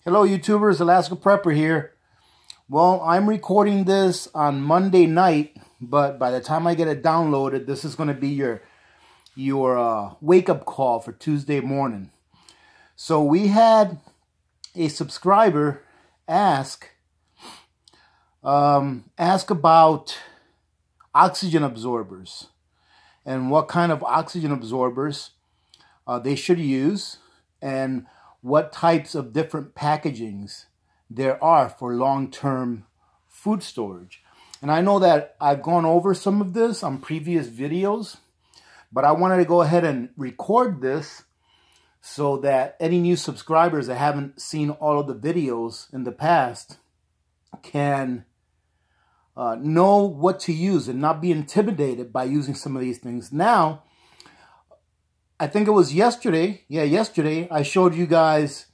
Hello YouTubers, Alaska Prepper here. Well, I'm recording this on Monday night, but by the time I get it downloaded, this is going to be your wake-up call for Tuesday morning. So we had a subscriber ask about oxygen absorbers and what kind of oxygen absorbers they should use and what types of different packagings there are for long-term food storage. And I know that I've gone over some of this on previous videos, but I wanted to go ahead and record this so that any new subscribers that haven't seen all of the videos in the past can know what to use and not be intimidated by using some of these things. Now, I think it was yesterday. Yeah, yesterday I showed you guys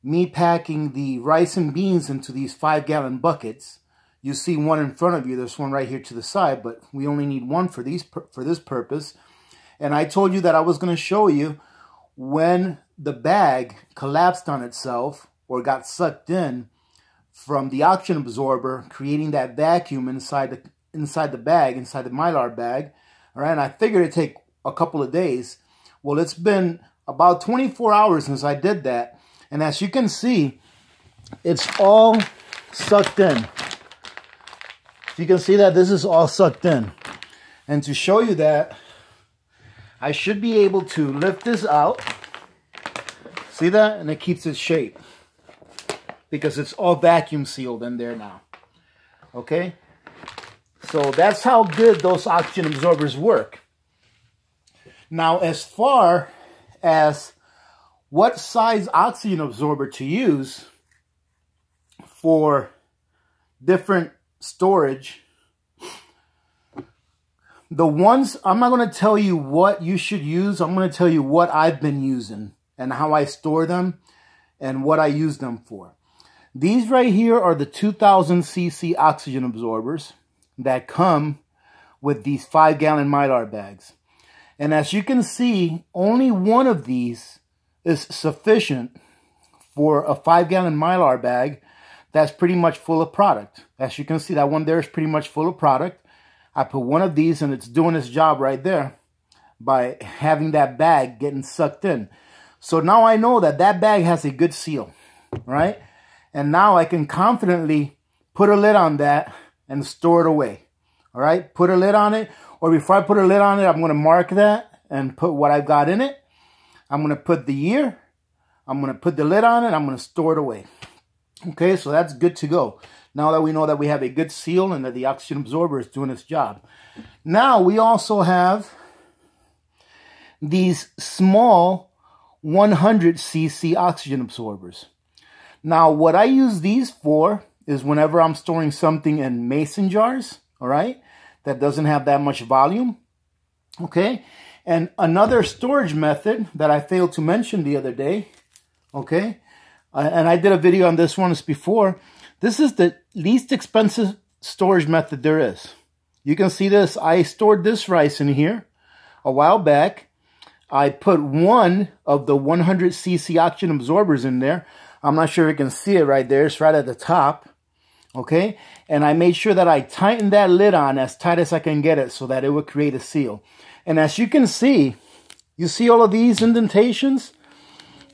me packing the rice and beans into these 5-gallon buckets. You see one in front of you. There's one right here to the side, but we only need one for this purpose. And I told you that I was going to show you when the bag collapsed on itself or got sucked in from the oxygen absorber, creating that vacuum inside the bag, inside the Mylar bag. All right, and I figured it'd take a couple of days. Well, it's been about 24 hours since I did that. And as you can see, it's all sucked in. You can see that this is all sucked in. And to show you that, I should be able to lift this out. See that? And it keeps its shape, because it's all vacuum sealed in there now. Okay? So that's how good those oxygen absorbers work. Now, as far as what size oxygen absorber to use for different storage, the ones, I'm not going to tell you what you should use. I'm going to tell you what I've been using and how I store them and what I use them for. These right here are the 2000 cc oxygen absorbers that come with these 5-gallon Mylar bags. And as you can see, only one of these is sufficient for a 5-gallon Mylar bag that's pretty much full of product. As you can see, that one there is pretty much full of product. I put one of these and it's doing its job right there by having that bag getting sucked in. So now I know that that bag has a good seal, right? And now I can confidently put a lid on that and store it away. All right, put a lid on it. Or before I put a lid on it, I'm going to mark that and put what I've got in it. I'm going to put the year. I'm going to put the lid on it. I'm going to store it away. Okay, so that's good to go. Now that we know that we have a good seal and that the oxygen absorber is doing its job. Now we also have these small 100 cc oxygen absorbers. Now what I use these for is whenever I'm storing something in mason jars, all right, that doesn't have that much volume. Okay, and another storage method that I failed to mention the other day, okay, and I did a video on this once before. This is the least expensive storage method there is. You can see this. I stored this rice in here a while back. I put one of the 100 cc oxygen absorbers in there. I'm not sure if you can see it right there. It's right at the top. Okay, and I made sure that I tightened that lid on as tight as I can get it so that it would create a seal. And as you can see, you see all of these indentations?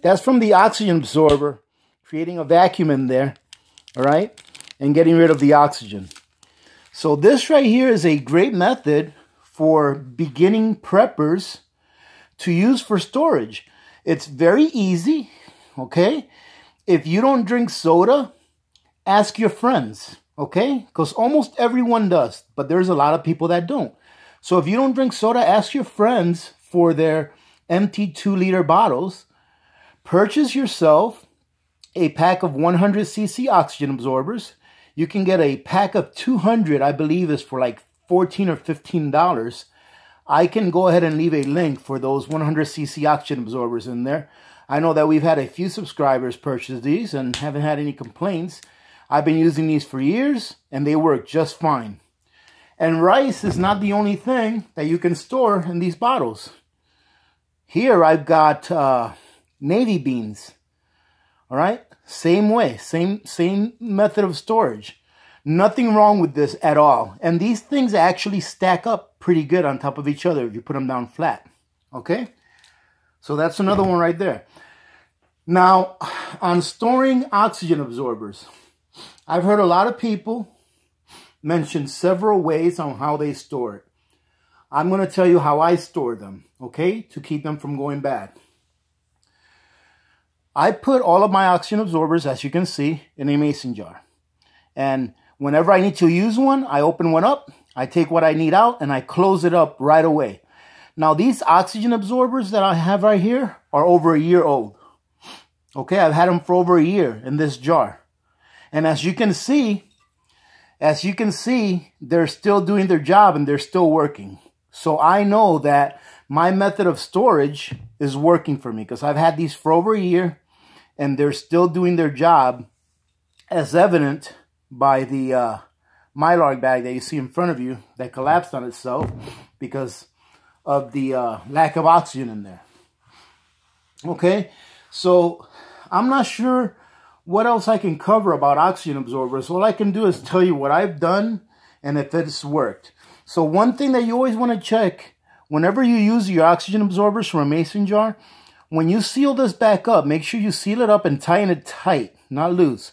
That's from the oxygen absorber creating a vacuum in there, all right, and getting rid of the oxygen. So this right here is a great method for beginning preppers to use for storage. It's very easy, okay? If you don't drink soda, ask your friends, okay? Because almost everyone does, but there's a lot of people that don't. So if you don't drink soda, ask your friends for their empty 2-liter bottles. Purchase yourself a pack of 100 cc oxygen absorbers. You can get a pack of 200, I believe, is for like $14 or $15. I can go ahead and leave a link for those 100 cc oxygen absorbers in there. I know that we've had a few subscribers purchase these and haven't had any complaints. I've been using these for years, and they work just fine. And rice is not the only thing that you can store in these bottles. Here I've got navy beans. All right, same way, same method of storage. Nothing wrong with this at all. And these things actually stack up pretty good on top of each other if you put them down flat. Okay, so that's another one right there. Now, on storing oxygen absorbers, I've heard a lot of people mention several ways on how they store it. I'm going to tell you how I store them, okay, to keep them from going bad. I put all of my oxygen absorbers, as you can see, in a mason jar. And whenever I need to use one, I open one up, I take what I need out, and I close it up right away. Now, these oxygen absorbers that I have right here are over a year old. Okay, I've had them for over a year in this jar. And as you can see, they're still doing their job and they're still working. So I know that my method of storage is working for me because I've had these for over a year and they're still doing their job, as evident by the Mylar bag that you see in front of you that collapsed on itself because of the lack of oxygen in there. Okay, so I'm not sure what else I can cover about oxygen absorbers. All I can do is tell you what I've done and if it's worked. So one thing that you always want to check whenever you use your oxygen absorbers from a mason jar, when you seal this back up, make sure you seal it up and tighten it tight, not loose.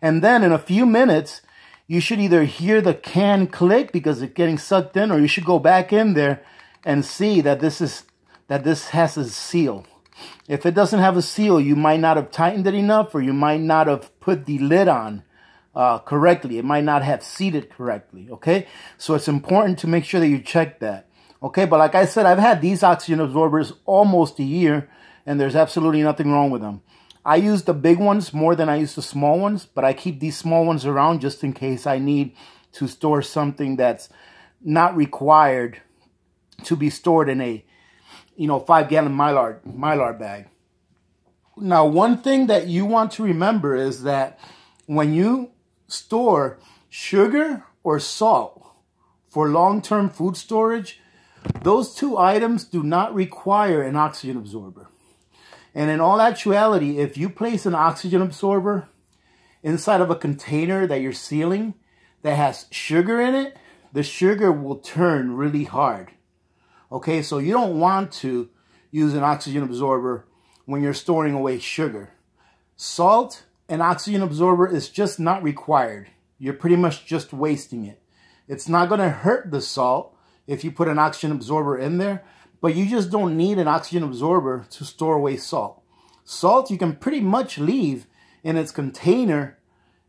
And then in a few minutes, you should either hear the can click because it's getting sucked in, or you should go back in there and see that this has a seal. If it doesn't have a seal, you might not have tightened it enough, or you might not have put the lid on correctly. It might not have seated correctly, okay? So it's important to make sure that you check that, okay? But like I said, I've had these oxygen absorbers almost a year, and there's absolutely nothing wrong with them. I use the big ones more than I use the small ones, but I keep these small ones around just in case I need to store something that's not required to be stored in a 5-gallon Mylar bag. Now, one thing that you want to remember is that when you store sugar or salt for long-term food storage, those two items do not require an oxygen absorber. And in all actuality, if you place an oxygen absorber inside of a container that you're sealing that has sugar in it, the sugar will turn really hard. Okay, so you don't want to use an oxygen absorber when you're storing away sugar. Salt and oxygen absorber is just not required. You're pretty much just wasting it. It's not going to hurt the salt if you put an oxygen absorber in there, but you just don't need an oxygen absorber to store away salt. Salt you can pretty much leave in its container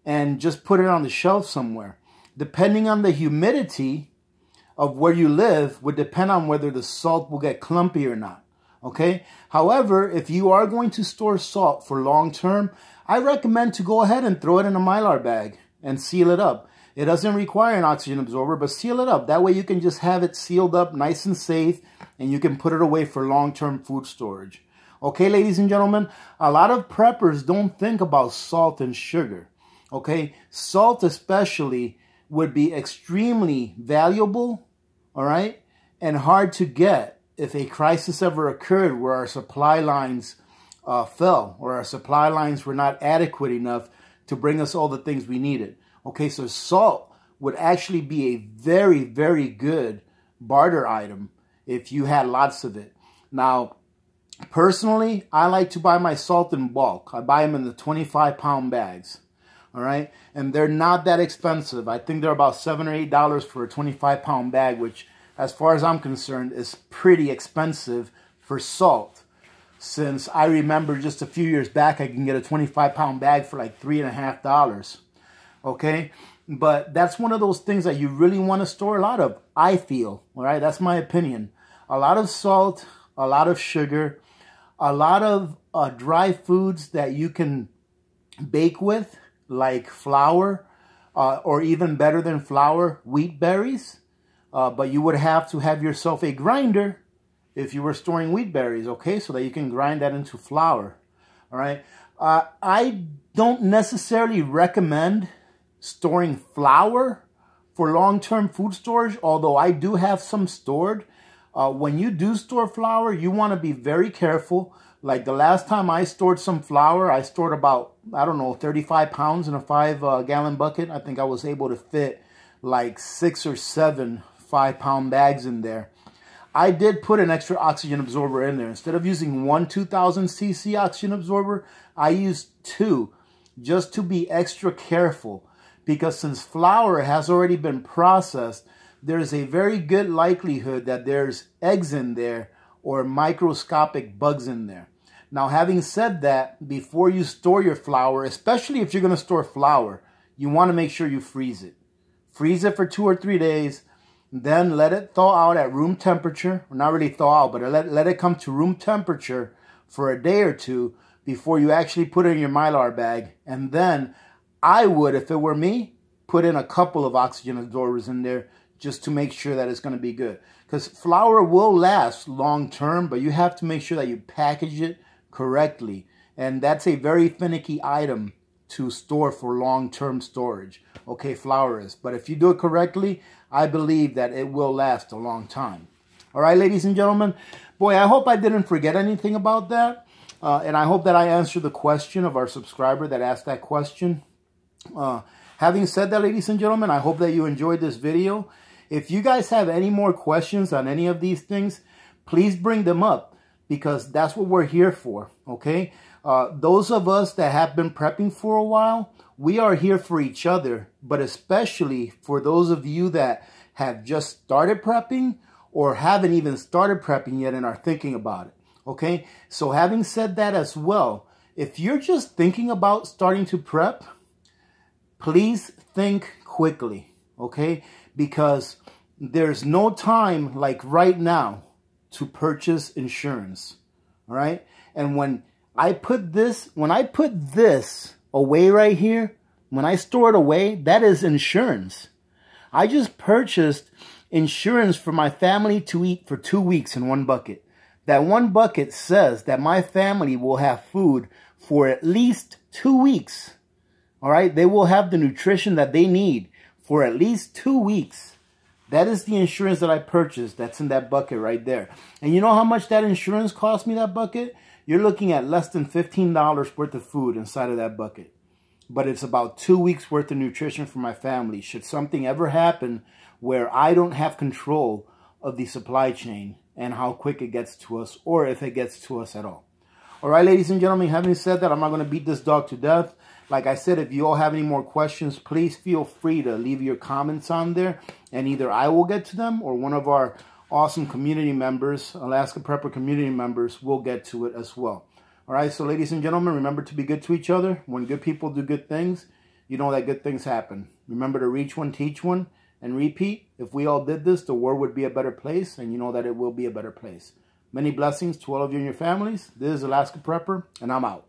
and just put it on the shelf somewhere. Depending on the humidity of where you live would depend on whether the salt will get clumpy or not. Okay. However, if you are going to store salt for long term, I recommend to go ahead and throw it in a Mylar bag and seal it up. It doesn't require an oxygen absorber, but seal it up. That way you can just have it sealed up nice and safe, and you can put it away for long-term food storage. Okay, ladies and gentlemen, a lot of preppers don't think about salt and sugar. Okay, salt especially would be extremely valuable, all right, and hard to get if a crisis ever occurred where our supply lines fell, or our supply lines were not adequate enough to bring us all the things we needed. Okay, so salt would actually be a very, very good barter item if you had lots of it. Now, personally, I like to buy my salt in bulk. I buy them in the 25-pound bags. All right, and they're not that expensive. I think they're about $7 or $8 for a 25-pound bag, which, as far as I'm concerned, is pretty expensive for salt. Since I remember just a few years back, I can get a 25-pound bag for like $3.50. Okay, but that's one of those things that you really want to store a lot of, I feel. All right, that's my opinion. A lot of salt, a lot of sugar, a lot of dry foods that you can bake with, like flour, or even better than flour, wheat berries. But you would have to have yourself a grinder if you were storing wheat berries, okay, so that you can grind that into flour. All right, I don't necessarily recommend storing flour for long-term food storage, although I do have some stored. When you do store flour, you want to be very careful Like the last time I stored some flour, I stored about, I don't know, 35 pounds in a 5-gallon bucket. I think I was able to fit like 6 or 7 5-pound bags in there. I did put an extra oxygen absorber in there. Instead of using one 2000 cc oxygen absorber, I used 2 just to be extra careful, because since flour has already been processed, there's a very good likelihood that there's eggs in there or microscopic bugs in there. Now, having said that, before you store your flour, especially if you're going to store flour, you want to make sure you freeze it. Freeze it for 2 or 3 days, then let it thaw out at room temperature. Or not really thaw out, but let it come to room temperature for a day or 2 before you actually put it in your Mylar bag. And then I would, if it were me, put in a couple of oxygen absorbers in there just to make sure that it's going to be good. Because flour will last long term, but you have to make sure that you package it correctly. And that's a very finicky item to store for long-term storage. Okay, flour is. But if you do it correctly, I believe that it will last a long time. All right, ladies and gentlemen. Boy, I hope I didn't forget anything about that. And I hope that I answered the question of our subscriber that asked that question. Having said that, ladies and gentlemen, I hope that you enjoyed this video. If you guys have any more questions on any of these things, please bring them up, because that's what we're here for, okay? Those of us that have been prepping for a while, we are here for each other, but especially for those of you that have just started prepping or haven't even started prepping yet and are thinking about it, okay? So having said that as well, if you're just thinking about starting to prep, please think quickly, okay? Because there's no time like right now to purchase insurance, all right? And when I put this away right here, when I store it away, that is insurance. I just purchased insurance for my family to eat for 2 weeks in one bucket. That one bucket says that my family will have food for at least 2 weeks. All right, they will have the nutrition that they need for at least 2 weeks. That is the insurance that I purchased that's in that bucket right there. And you know how much that insurance cost me, that bucket? You're looking at less than $15 worth of food inside of that bucket. But it's about 2 weeks worth of nutrition for my family, should something ever happen where I don't have control of the supply chain and how quick it gets to us, or if it gets to us at all. All right, ladies and gentlemen, having said that, I'm not going to beat this dog to death. Like I said, if you all have any more questions, please feel free to leave your comments on there, and either I will get to them or one of our awesome community members, Alaska Prepper community members, will get to it as well. All right, so ladies and gentlemen, remember to be good to each other. When good people do good things, you know that good things happen. Remember to reach one, teach one, and repeat. If we all did this, the world would be a better place, and you know that it will be a better place. Many blessings to all of you and your families. This is Alaska Prepper, and I'm out.